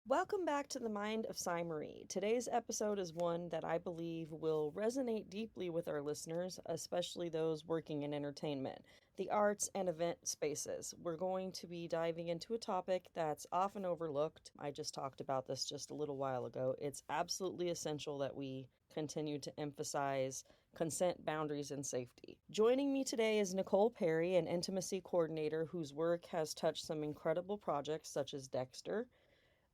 Welcome back to the Mind of Cy Marie. Today's episode is one that I believe will resonate deeply with our listeners, especially those working in entertainment, the arts, and event spaces. We're going to be diving into a topic that's often overlooked. I just talked about this just a little while ago. It's absolutely essential that we continue to emphasize consent, boundaries, and safety. Joining me today is Nicole Perry, an intimacy coordinator whose work has touched some incredible projects such as Dexter.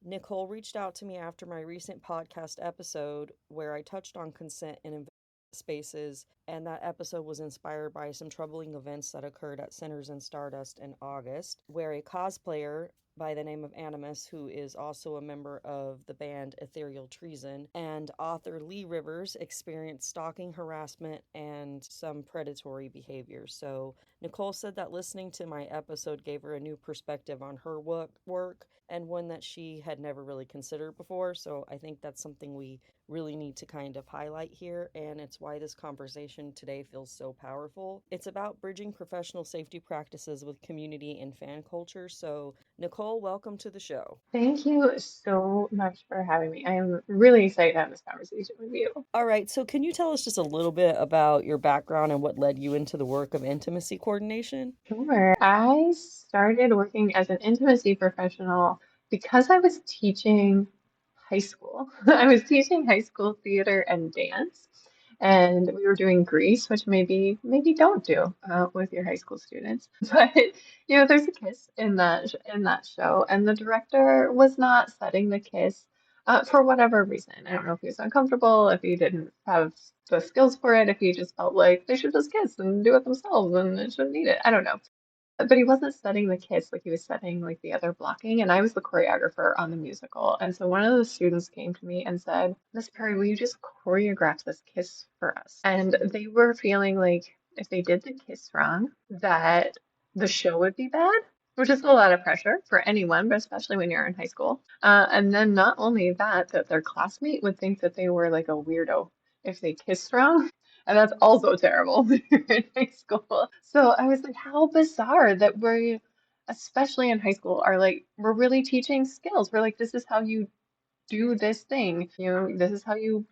Nicole reached out to me after my recent podcast episode where I touched on consent in spaces, and that episode was inspired by some troubling events that occurred at Sinners and Stardust in August, where a cosplayer by the name of Animus, who is also a member of the band Ethereal Treason, and author Lee Rivers experienced stalking, harassment, and some predatory behavior. So, Nicole said that listening to my episode gave her a new perspective on her work and one that she had never really considered before. So, I think that's something we really need to kind of highlight here, and it's why this conversation today feels so powerful. It's about bridging professional safety practices with community and fan culture. So, Nicole, welcome to the show. Thank you so much for having me. I am really excited to have this conversation with you. All right, so can you tell us just a little bit about your background and what led you into the work of intimacy coordination? Sure. I started working as an intimacy professional because I was teaching high school. I was teaching high school theater and dance, and we were doing Grease, which maybe don't do with your high school students. But there's a kiss in that show, and the director was not setting the kiss for whatever reason. I don't know if he was uncomfortable, if he didn't have the skills for it, if he just felt like they should just kiss and do it themselves and it shouldn't need it. I don't know. But he wasn't setting the kiss like he was setting like the other blocking, and I was the choreographer on the musical. And so one of the students came to me and said, Miss Perry, will you just choreograph this kiss for us? And they were feeling like if they did the kiss wrong, that the show would be bad, which is a lot of pressure for anyone, but especially when you're in high school. And then not only that, that their classmate would think that they were like a weirdo if they kissed wrong. And that's also terrible when you're in high school. So I was like, how bizarre that we, especially in high school, are like, we're really teaching skills. We're like, this is how you do this thing. This is how you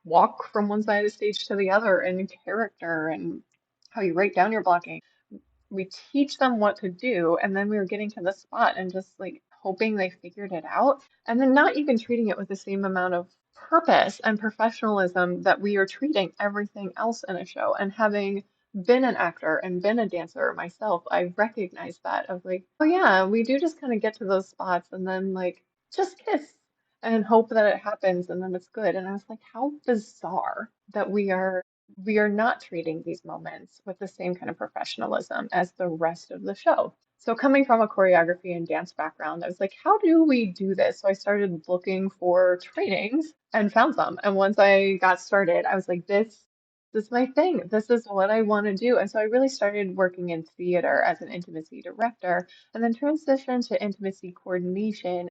walk from one side of the stage to the other in character and how you write down your blocking. We teach them what to do, and then we were getting to the spot and just like hoping they figured it out, and then not even treating it with the same amount of purpose and professionalism that we are treating everything else in a show. And having been an actor and been a dancer myself, I recognize that of like, oh yeah, we do just kind of get to those spots and then like just kiss and hope that it happens and then it's good. And I was like, how bizarre that we are not treating these moments with the same kind of professionalism as the rest of the show. So coming from a choreography and dance background, I was like, how do we do this? So I started looking for trainings and found some. And once I got started, I was like, this is my thing. This is what I want to do. And so I really started working in theater as an intimacy director and then transitioned to intimacy coordination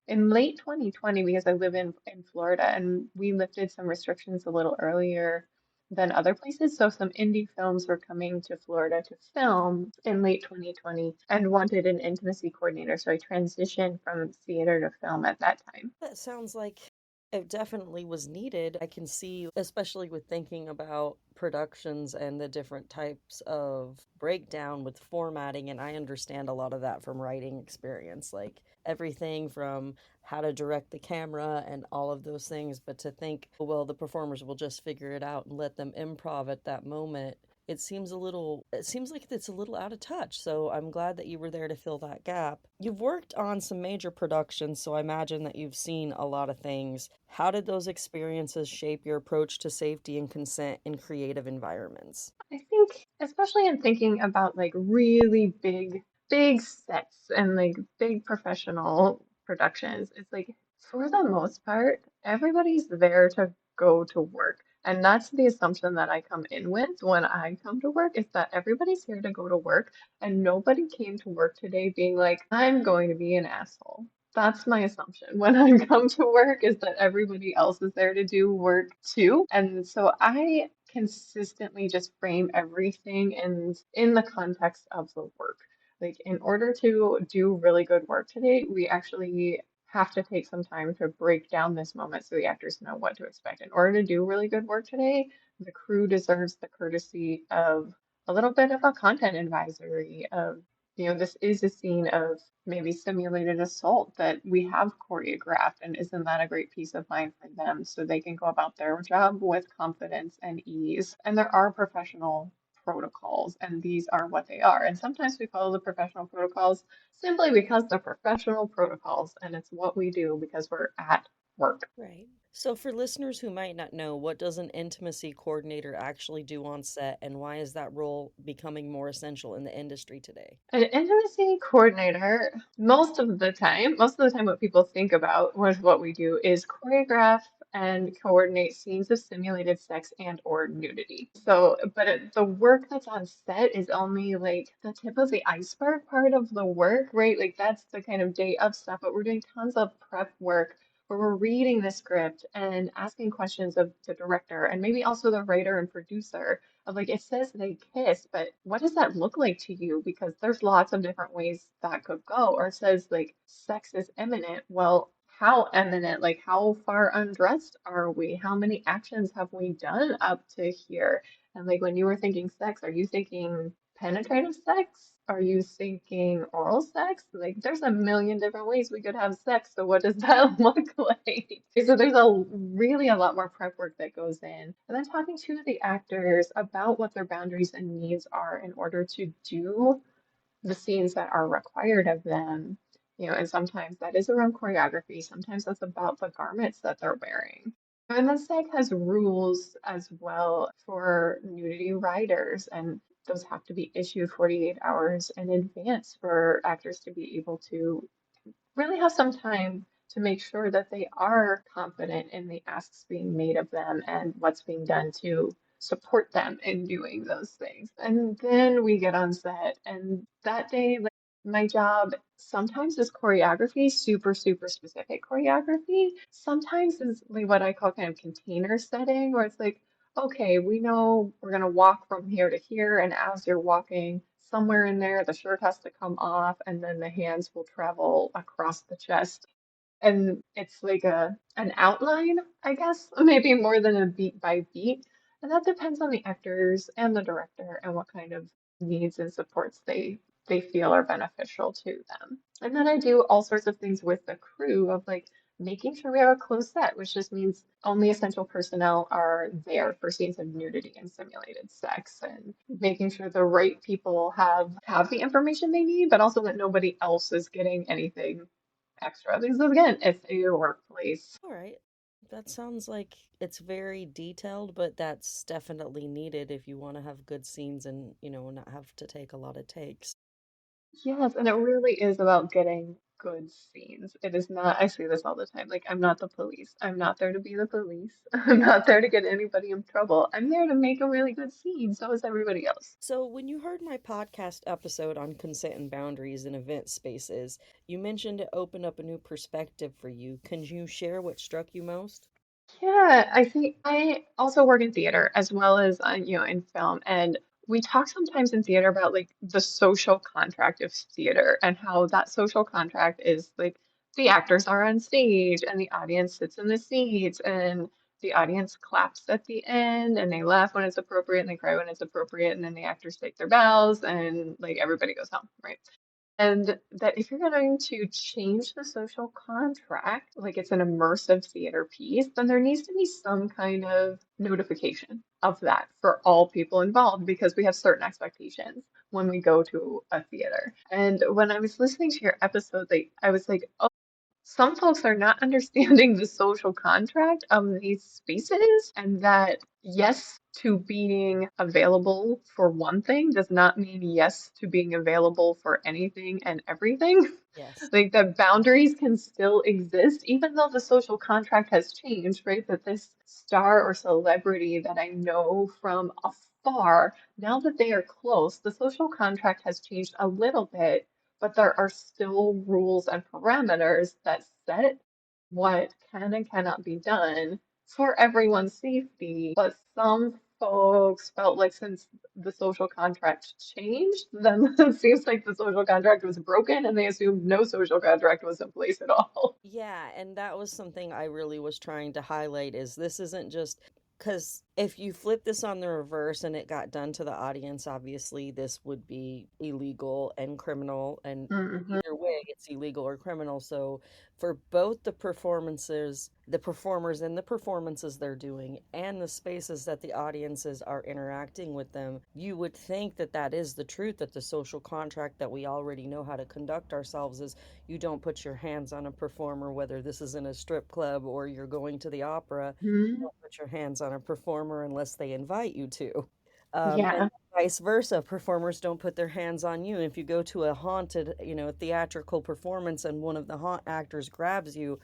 in late 2020 because I live in Florida and we lifted some restrictions a little earlier than other places. So some indie films were coming to Florida to film in late 2020 and wanted an intimacy coordinator. So I transitioned from theater to film at that time. That sounds like it definitely was needed. I can see, especially with thinking about productions and the different types of breakdown with formatting, and I understand a lot of that from writing experience, like everything from how to direct the camera and all of those things. But to think, well, the performers will just figure it out and let them improv at that moment, it seems like it's a little out of touch. So I'm glad that you were there to fill that gap. You've worked on some major productions, so I imagine that you've seen a lot of things. How did those experiences shape your approach to safety and consent in creative environments? I think, especially in thinking about like really big sets and like big professional productions, it's like for the most part, everybody's there to go to work. And that's the assumption that I come in with when I come to work is that everybody's here to go to work and nobody came to work today being like, I'm going to be an asshole. That's my assumption when I come to work is that everybody else is there to do work too. And so I consistently just frame everything in the context of the work. Like in order to do really good work today, we actually have to take some time to break down this moment so the actors know what to expect. In order to do really good work today, the crew deserves the courtesy of a little bit of a content advisory of, this is a scene of maybe simulated assault that we have choreographed, and isn't that a great peace of mind for them so they can go about their job with confidence and ease? And there are professional protocols, and these are what they are. And sometimes we follow the professional protocols simply because they're professional protocols, and it's what we do because we're at work. Right. So, for listeners who might not know, what does an intimacy coordinator actually do on set, and why is that role becoming more essential in the industry today? An intimacy coordinator, most of the time, what people think about with what we do is choreograph and coordinate scenes of simulated sex and or nudity. So, but the work that's on set is only like the tip of the iceberg part of the work, right? Like that's the kind of day of stuff, but we're doing tons of prep work where we're reading the script and asking questions of the director and maybe also the writer and producer of like it says they kiss, but what does that look like to you? Because there's lots of different ways that could go. Or it says like sex is imminent. Well, how imminent? Like how far undressed are we? How many actions have we done up to here? And like when you were thinking sex, are you thinking penetrative sex? Are you thinking oral sex? Like there's a million different ways we could have sex. So what does that look like? So there's really a lot more prep work that goes in. And then talking to the actors about what their boundaries and needs are in order to do the scenes that are required of them. And sometimes that is around choreography, sometimes that's about the garments that they're wearing. And then SAG has rules as well for nudity riders, and those have to be issued 48 hours in advance for actors to be able to really have some time to make sure that they are confident in the asks being made of them and what's being done to support them in doing those things. And then we get on set, and that day, like my job sometimes is choreography, super, super specific choreography. Sometimes is like what I call kind of container setting, where it's like, okay, we know we're going to walk from here to here, and as you're walking, somewhere in there, the shirt has to come off, and then the hands will travel across the chest. And it's like an outline, I guess, maybe more than a beat by beat. And that depends on the actors and the director and what kind of needs and supports they feel are beneficial to them. And then I do all sorts of things with the crew of like making sure we have a closed set, which just means only essential personnel are there for scenes of nudity and simulated sex, and making sure the right people have the information they need, but also that nobody else is getting anything extra. Because again, it's a workplace. All right. That sounds like it's very detailed, but that's definitely needed if you want to have good scenes and, not have to take a lot of takes. Yes, and it really is about getting good scenes. It is not, I say this all the time, like I'm not the police. I'm not there to be the police. I'm not there to get anybody in trouble. I'm there to make a really good scene. So is everybody else. So, when you heard my podcast episode on consent and boundaries in event spaces, you mentioned it opened up a new perspective for you. Can you share what struck you most? Yeah, I think I also work in theater as well as in film, and we talk sometimes in theater about like the social contract of theater and how that social contract is like the actors are on stage and the audience sits in the seats and the audience claps at the end and they laugh when it's appropriate and they cry when it's appropriate and then the actors take their bows and like everybody goes home, right? And that if you're going to change the social contract, like it's an immersive theater piece, then there needs to be some kind of notification of that for all people involved because we have certain expectations when we go to a theater. And when I was listening to your episode, like I was like, some folks are not understanding the social contract of these spaces, and that yes to being available for one thing does not mean yes to being available for anything and everything. Yes. Like the boundaries can still exist, even though the social contract has changed, right? That this star or celebrity that I know from afar, now that they are close, the social contract has changed a little bit, but there are still rules and parameters that set what can and cannot be done for everyone's safety. But some folks felt like since the social contract changed, then it seems like the social contract was broken and they assumed no social contract was in place at all. Yeah, and that was something I really was trying to highlight is this isn't just because if you flip this on the reverse and it got done to the audience, obviously this would be illegal and criminal, and Hmm. either way, it's illegal or criminal. So for both the performances, the performers and the performances they're doing, and the spaces that the audiences are interacting with them, you would think that that is the truth, that the social contract that we already know how to conduct ourselves is you don't put your hands on a performer, whether this is in a strip club or you're going to the opera. You Hmm. don't put your hands on a performer unless they invite you to. And Yeah. vice versa, performers don't put their hands on you. If you go to a haunted, theatrical performance and one of the haunt actors grabs you,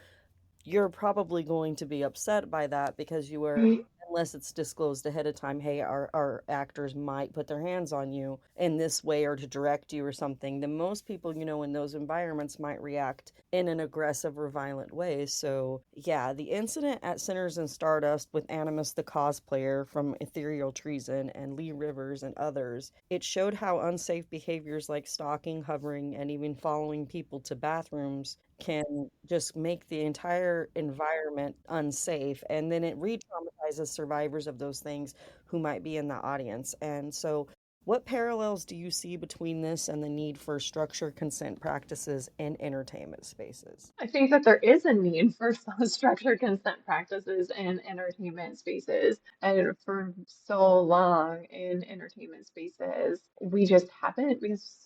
you're probably going to be upset by that because you are, Right. unless it's disclosed ahead of time, hey, our actors might put their hands on you in this way or to direct you or something, then most people, in those environments might react in an aggressive or violent way. So, yeah, the incident at Sinners and Stardust with Animus the cosplayer from Ethereal Treason and Lee Rivers and others, it showed how unsafe behaviors like stalking, hovering, and even following people to bathrooms can just make the entire environment unsafe, and then it re-traumatizes survivors of those things who might be in the audience. And so what parallels do you see between this and the need for structured consent practices in entertainment spaces? I think that there is a need for some structured consent practices in entertainment spaces. And for so long in entertainment spaces, we just haven't because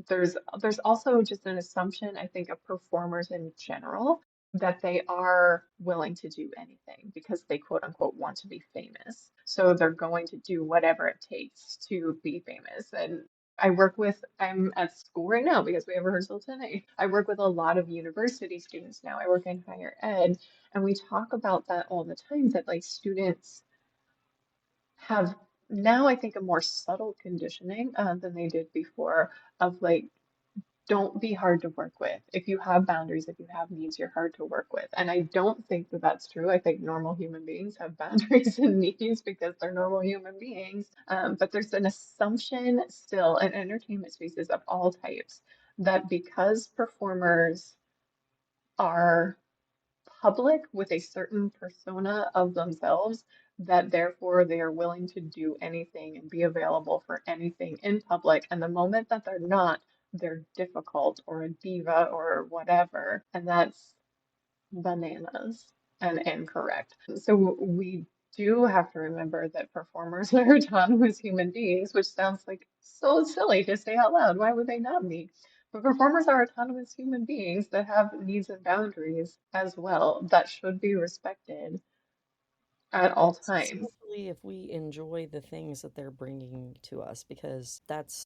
there's also just an assumption, I think, of performers in general that they are willing to do anything because they quote unquote want to be famous. So they're going to do whatever it takes to be famous. And I'm at school right now because we have rehearsal tonight. I work with a lot of university students now. I work in higher ed, and we talk about that all the time that like students have now, I think, a more subtle conditioning than they did before of like, don't be hard to work with. If you have boundaries, if you have needs, you're hard to work with. And I don't think that that's true. I think normal human beings have boundaries and needs because they're normal human beings. But there's an assumption still in entertainment spaces of all types that because performers are public with a certain persona of themselves, that therefore they are willing to do anything and be available for anything in public. And the moment that they're not, they're difficult or a diva or whatever. And that's bananas and incorrect. So we do have to remember that performers are autonomous human beings, which sounds like so silly to say out loud. Why would they not be? But performers are autonomous human beings that have needs and boundaries as well that should be respected at all times. Especially if we enjoy the things that they're bringing to us, because that's,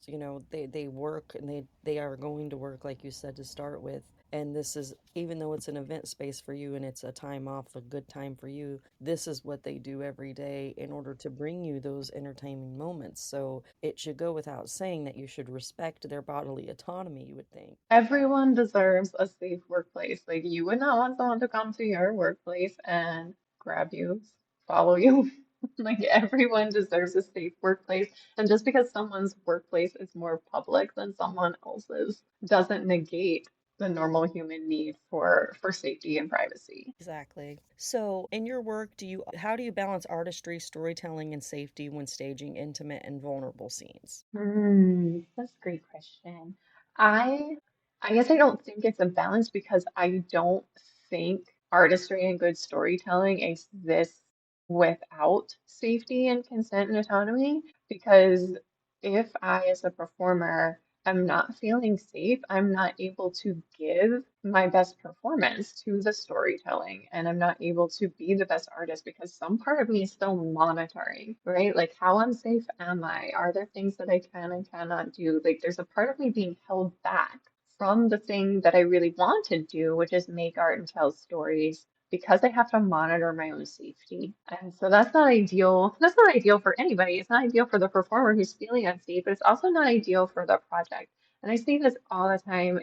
they work and they are going to work, like you said, to start with. And this is, even though it's an event space for you and it's a time off, a good time for you, this is what they do every day in order to bring you those entertaining moments. So it should go without saying that you should respect their bodily autonomy, you would think. Everyone deserves a safe workplace. Like you would not want someone to come to your workplace and grab you, follow you. Like everyone deserves a safe workplace. And just because someone's workplace is more public than someone else's doesn't negate the normal human need for safety and privacy. Exactly. So, in your work, how do you balance artistry, storytelling, and safety when staging intimate and vulnerable scenes? That's a great question. I I guess I don't think it's a balance because I don't think artistry and good storytelling exists without safety and consent and autonomy. Because if I, as a performer, am not feeling safe, I'm not able to give my best performance to the storytelling, and I'm not able to be the best artist because some part of me is still monitoring, right? Like, how unsafe am I? Are there things that I can and cannot do? Like, there's a part of me being held back from the thing that I really want to do, which is make art and tell stories. Because I have to monitor my own safety. And so that's not ideal. That's not ideal for anybody. It's not ideal for the performer who's feeling unsafe, but it's also not ideal for the project. And I see this all the time,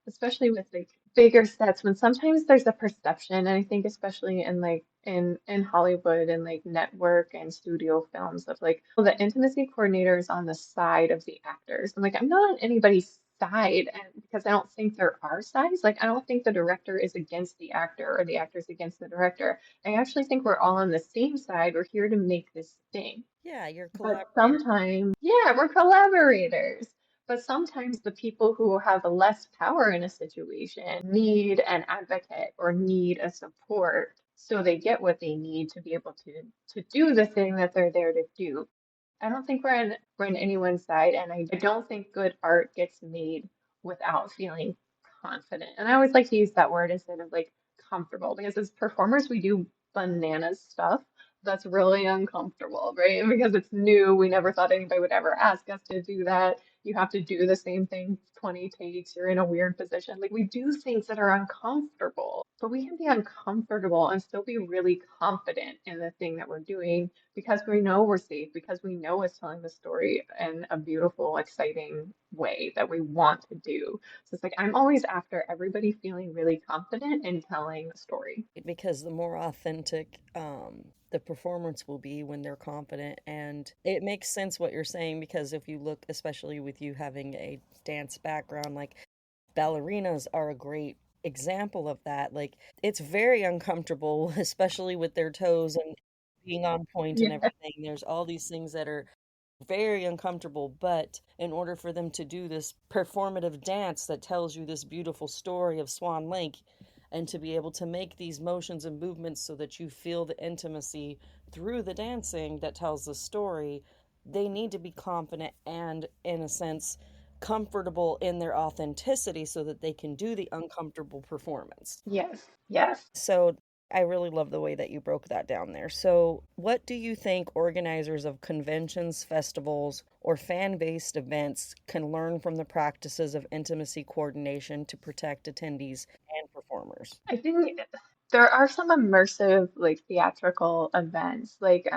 especially with like bigger sets when sometimes there's a perception, and I think especially in in Hollywood and like network and studio films of like, well, the intimacy coordinator is on the side of the actors. I'm like, I'm not on anybody's side, and because I don't think there are sides. Like I don't think the director is against the actor or the actor is against the director. I actually think we're all on the same side. We're here to make this thing. Yeah, you're But collaborating. sometimes, yeah, we're collaborators. But sometimes the people who have less power in a situation need an advocate or need a support so they get what they need to be able to do the thing that they're there to do. I don't think we're on anyone's side, and I don't think good art gets made without feeling confident. And I always like to use that word instead of like comfortable because as performers we do bananas stuff that's really uncomfortable, right? Because it's new. We never thought anybody would ever ask us to do that. You have to do the same thing 20 takes. You're in a weird position. Like we do things that are uncomfortable, but we can be uncomfortable and still be really confident in the thing that we're doing because we know we're safe, because we know it's telling the story in a beautiful, exciting way that we want to do. So it's like I'm always after everybody feeling really confident in telling the story. Because the more authentic the performance will be when they're confident. And it makes sense what you're saying because if you look, especially with you having a dance background, like ballerinas are a great example of that. Like it's very uncomfortable, especially with their toes and being on point and Yeah. everything. There's all these things that are very uncomfortable, but in order for them to do this performative dance that tells you this beautiful story of Swan Lake and to be able to make these motions and movements so that you feel the intimacy through the dancing that tells the story, they need to be confident and, in a sense, comfortable in their authenticity so that they can do the uncomfortable performance. Yes. Yes. So I really love the way that you broke that down there. So, what do you think organizers of conventions, festivals, or fan based events can learn from the practices of intimacy coordination to protect attendees and performers? I think there are some immersive, like theatrical events, like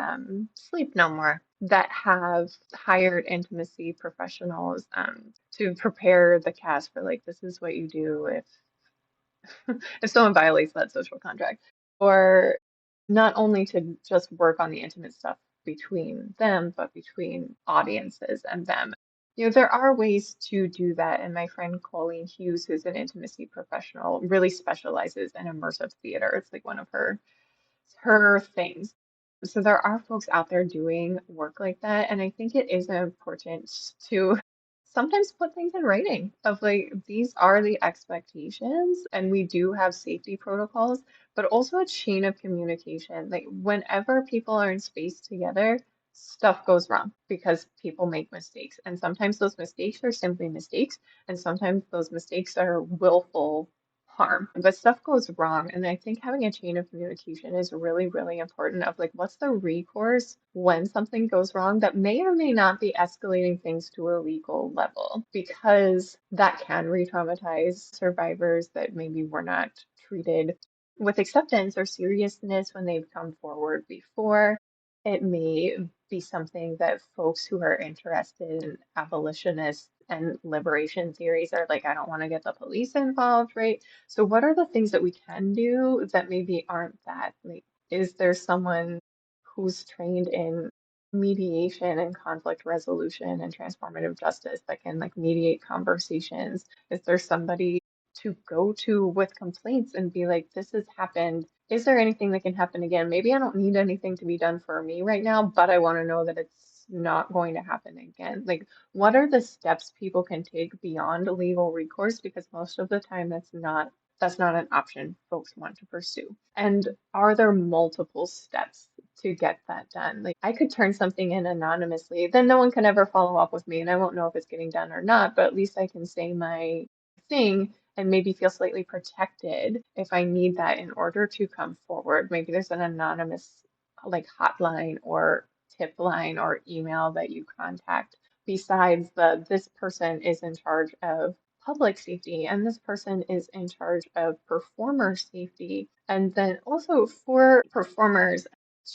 Sleep No More, that have hired intimacy professionals to prepare the cast for like this is what you do if someone violates that social contract, or not only to just work on the intimate stuff between them, but between audiences and them. You know, there are ways to do that, and my friend Colleen Hughes, who's an intimacy professional, really specializes in immersive theater. It's like one of her things. So there are folks out there doing work like that, and I think it is important to sometimes put things in writing of like these are the expectations, and we do have safety protocols, but also a chain of communication. Like whenever people are in space together, stuff goes wrong because people make mistakes, and sometimes those mistakes are simply mistakes, and sometimes those mistakes are willful harm, but stuff goes wrong. And I think having a chain of communication is really, really important of like, what's the recourse when something goes wrong that may or may not be escalating things to a legal level, because that can re-traumatize survivors that maybe were not treated with acceptance or seriousness when they've come forward before. It may be something that folks who are interested in abolitionists and liberation theories are like, I don't want to get the police involved, right? So, what are the things that we can do that maybe aren't that? Like, is there someone who's trained in mediation and conflict resolution and transformative justice that can like mediate conversations? Is there somebody to go to with complaints and be like, this has happened? Is there anything that can happen again? Maybe I don't need anything to be done for me right now, but I want to know that it's not going to happen again. Like, what are the steps people can take beyond legal recourse? Because most of the time that's not an option folks want to pursue. And are there multiple steps to get that done? Like I could turn something in anonymously, then no one can ever follow up with me and I won't know if it's getting done or not, but at least I can say my thing and maybe feel slightly protected if I need that in order to come forward. Maybe there's an anonymous like hotline or tip line or email that you contact besides the this person is in charge of public safety and this person is in charge of performer safety. And then also for performers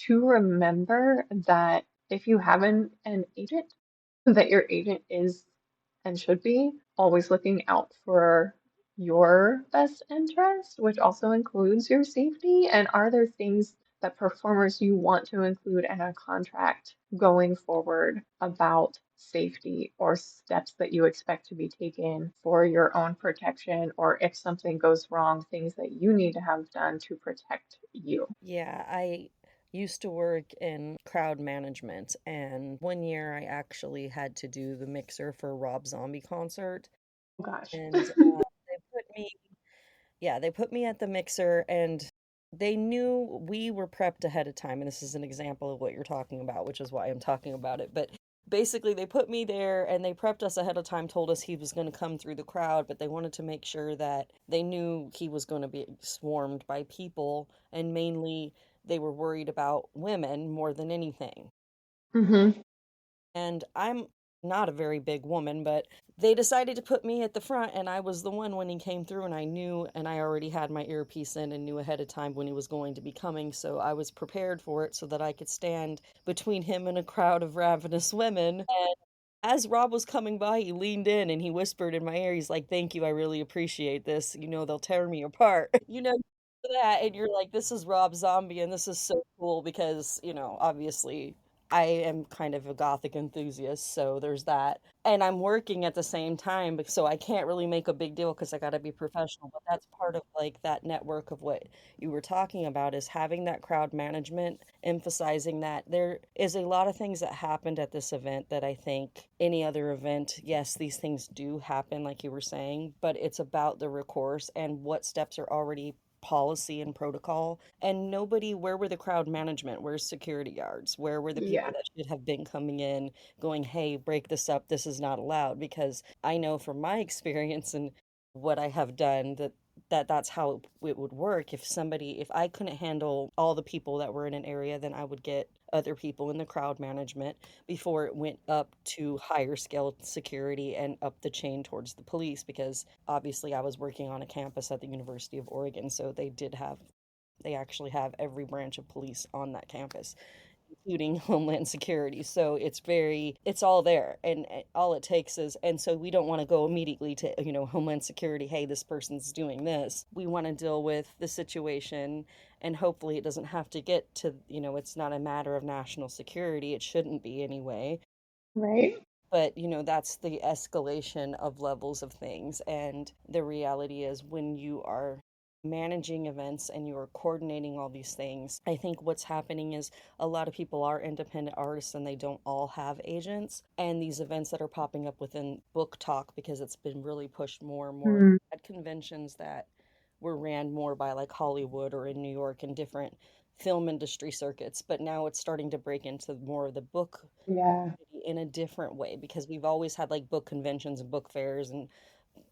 to remember that if you have an agent, that your agent is and should be always looking out for your best interest, which also includes your safety? And are there things that performers you want to include in a contract going forward about safety or steps that you expect to be taken for your own protection, or if something goes wrong, things that you need to have done to protect you? Yeah, I used to work in crowd management, and one year I actually had to do the mixer for Rob Zombie concert, Oh gosh. and they put me, yeah, they put me at the mixer, and they knew we were prepped ahead of time, and this is an example of what you're talking about, which is why I'm talking about it. But basically, they put me there, and they prepped us ahead of time, told us he was going to come through the crowd, but they wanted to make sure that they knew he was going to be swarmed by people, and mainly they were worried about women more than anything. Hmm. And I'm not a very big woman, but they decided to put me at the front, and I was the one when he came through, and I knew, and I already had my earpiece in and knew ahead of time when he was going to be coming, so I was prepared for it so that I could stand between him and a crowd of ravenous women. And as Rob was coming by, he leaned in and he whispered in my ear, he's like, "Thank you, I really appreciate this. You know, they'll tear me apart." You know, that, and you're like, this is Rob Zombie, and this is so cool because, obviously I am kind of a gothic enthusiast, so there's that. And I'm working at the same time, so I can't really make a big deal because I got to be professional. But that's part of like that network of what you were talking about is having that crowd management, emphasizing that there is a lot of things that happened at this event that I think any other event, yes, these things do happen, like you were saying, but it's about the recourse and what steps are already policy and protocol. And nobody, where were the crowd management? Where's security guards? Where were the people Yeah. that should have been coming in going, hey, break this up, this is not allowed? Because I know from my experience and what I have done that's how it would work. If I couldn't handle all the people that were in an area, then I would get other people in the crowd management before it went up to higher scale security and up the chain towards the police, because obviously I was working on a campus at the University of Oregon, so they actually have every branch of police on that campus, including Homeland Security. So it's all there, and all it takes is, and so we don't want to go immediately to, Homeland Security, hey, this person's doing this. We want to deal with the situation, and hopefully it doesn't have to get to, it's not a matter of national security. It shouldn't be anyway. Right. But, that's the escalation of levels of things. And the reality is, when you are managing events and you are coordinating all these things, I think what's happening is a lot of people are independent artists and they don't all have agents. And these events that are popping up within Book Talk, because it's been really pushed more and more Mm, at conventions that were ran more by like Hollywood or in New York and different film industry circuits, but now it's starting to break into more of the book yeah. in a different way, because we've always had like book conventions and book fairs and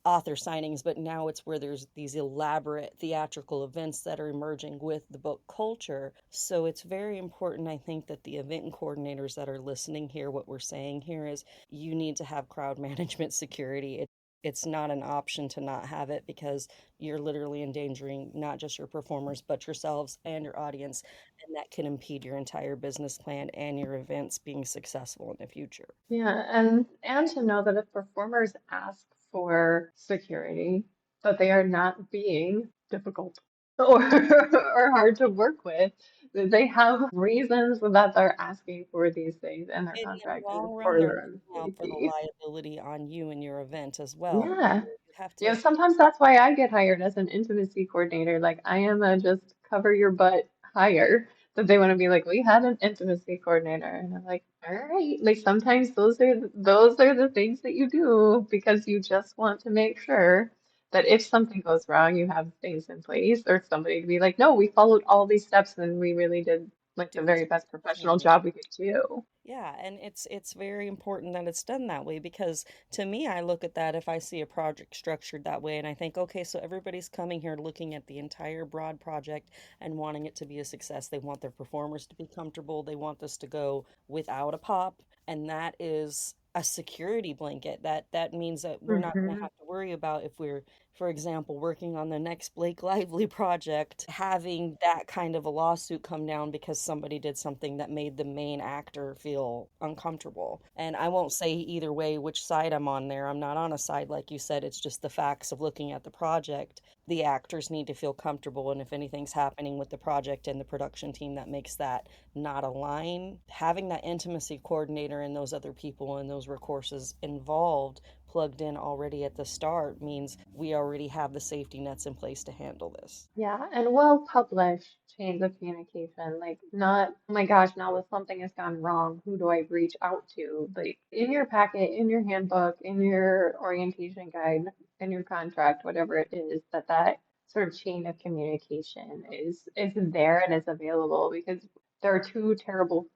author signings, but now it's where there's these elaborate theatrical events that are emerging with the book culture. So it's very important, I think, that the event coordinators that are listening hear what we're saying here is you need to have crowd management security. It's not an option to not have it, because you're literally endangering not just your performers, but yourselves and your audience. And that can impede your entire business plan and your events being successful in the future. Yeah, and to know that if performers ask for security, that they are not being difficult or or hard to work with, that they have reasons that they're asking for these things, and their In the contract is long run, for they're their own looking out for the safety. liability on you and your event as well. Yeah. You have You know, to, sometimes that's why I get hired as an intimacy coordinator. Like I am a just cover your butt hire that they want to be like, we had an intimacy coordinator. And I'm like, all right. Like sometimes those are the things that you do because you just want to make sure that if something goes wrong, you have things in place or somebody to be like, no, we followed all these steps and we really did like do the this very best professional professionally. job we could do. Yeah, and it's very important that it's done that way, because to me, I look at that if I see a project structured that way and I think, okay, so everybody's coming here looking at the entire broad project and wanting it to be a success. They want their performers to be comfortable. They want this to go without a pop, and that is a security blanket. That means that we're not going to Hmm. have to worry about if we're For example, working on the next Blake Lively project, having that kind of a lawsuit come down because somebody did something that made the main actor feel uncomfortable. And I won't say either way which side I'm on there. I'm not on a side, like you said. It's just the facts of looking at the project. The actors need to feel comfortable, and if anything's happening with the project and the production team that makes that not align, having that intimacy coordinator and those other people and those recourses involved plugged in already at the start means we already have the safety nets in place to handle this. Yeah, and well published chains of communication. Like, not, oh my gosh, now that something has gone wrong, who do I reach out to? Like, in your packet, in your handbook, in your orientation guide, in your contract, whatever it is, that sort of chain of communication is there and is available, because there are two terrible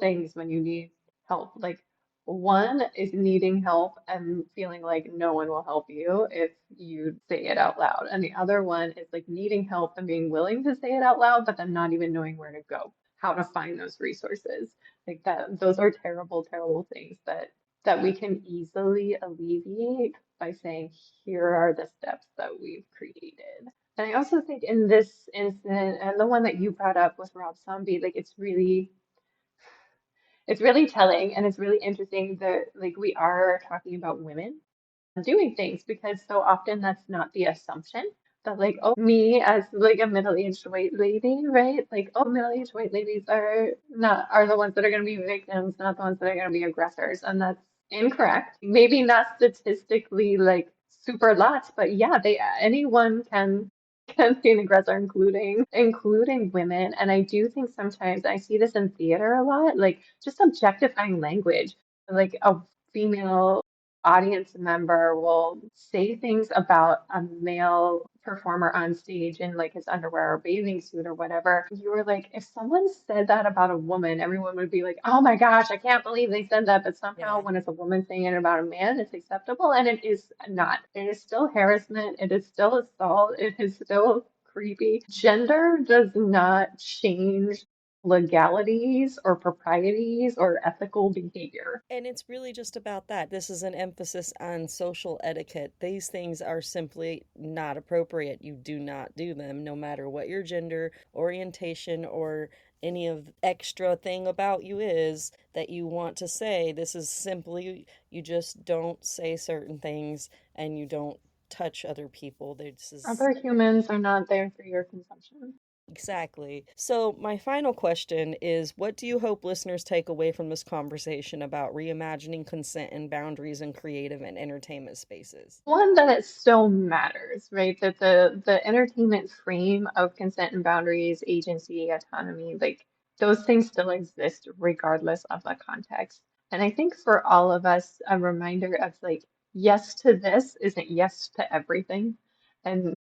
things when you need help. Like, one is needing help and feeling like no one will help you if you say it out loud. And the other one is like needing help and being willing to say it out loud, but then not even knowing where to go, how to find those resources. Like that, those are terrible, terrible things that we can easily alleviate by saying, here are the steps that we've created. And I also think in this incident, and the one that you brought up with Rob Zombie, like it's really telling, and it's really interesting that like we are talking about women doing things, because so often that's not the assumption that, like, oh, me as like a middle-aged white lady, right? Like, oh, middle-aged white ladies are the ones that are going to be victims, not the ones that are going to be aggressors. And that's incorrect. Maybe not statistically like super lots, but yeah, anyone can be an aggressor, including women. And I do think sometimes I see this in theater a lot, like just objectifying language. Like a female audience member will say things about a male performer on stage in like his underwear or bathing suit or whatever. You were like, if someone said that about a woman, everyone would be like, oh my gosh, I can't believe they said that. But somehow Yeah. when it's a woman saying it about a man, it's acceptable. And it is not. It is still harassment. It is still assault. It is still creepy. Gender does not change legalities or proprieties or ethical behavior. And it's really just about that. This is an emphasis on social etiquette. These things are simply not appropriate. You do not do them, no matter what your gender, orientation, or any of extra thing about you is that you want to say. This is simply, you just don't say certain things and you don't touch other people. This is Other humans are not there for your consumption. exactly. So, my final question is, what do you hope listeners take away from this conversation about reimagining consent and boundaries in creative and entertainment spaces? One, that it still matters, right? That the entertainment frame of consent and boundaries, agency, autonomy, like those things still exist regardless of the context. And I think for all of us, a reminder of like, yes to this isn't yes to everything. And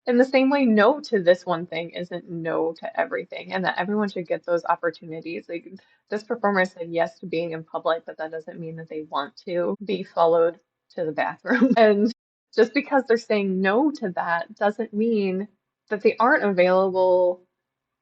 in the same way, no to this one thing isn't no to everything, and that everyone should get those opportunities. Like this performer said yes to being in public, but that doesn't mean that they want to be followed to the bathroom. And just because they're saying no to that doesn't mean that they aren't available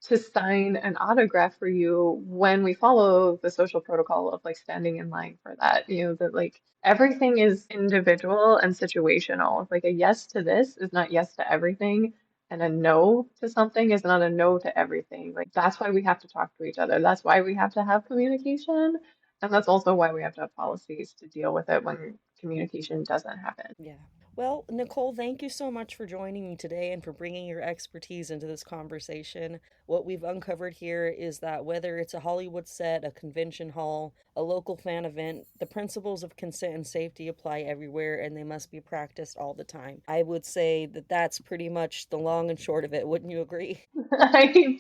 to sign an autograph for you when we follow the social protocol of like standing in line for that. You know, that like everything is individual and situational. Like a yes to this is not yes to everything, and a no to something is not a no to everything. Like that's why we have to talk to each other. That's why we have to have communication. And that's also why we have to have policies to deal with it when communication doesn't happen. Yeah. Well, Nicole, thank you so much for joining me today and for bringing your expertise into this conversation. What we've uncovered here is that whether it's a Hollywood set, a convention hall, a local fan event, the principles of consent and safety apply everywhere and they must be practiced all the time. I would say that that's pretty much the long and short of it. Wouldn't you agree? I do.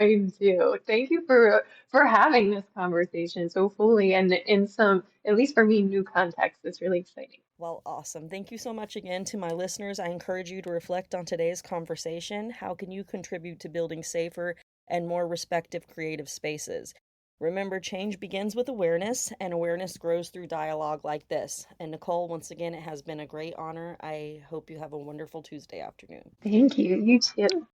I do. Thank you for having this conversation so fully and in some, at least for me, new context. It's really exciting. Well, awesome. Thank you so much again to my listeners. I encourage you to reflect on today's conversation. How can you contribute to building safer and more respective creative spaces? Remember, change begins with awareness, and awareness grows through dialogue like this. And Nicole, once again, it has been a great honor. I hope you have a wonderful Tuesday afternoon. Thank you. You too.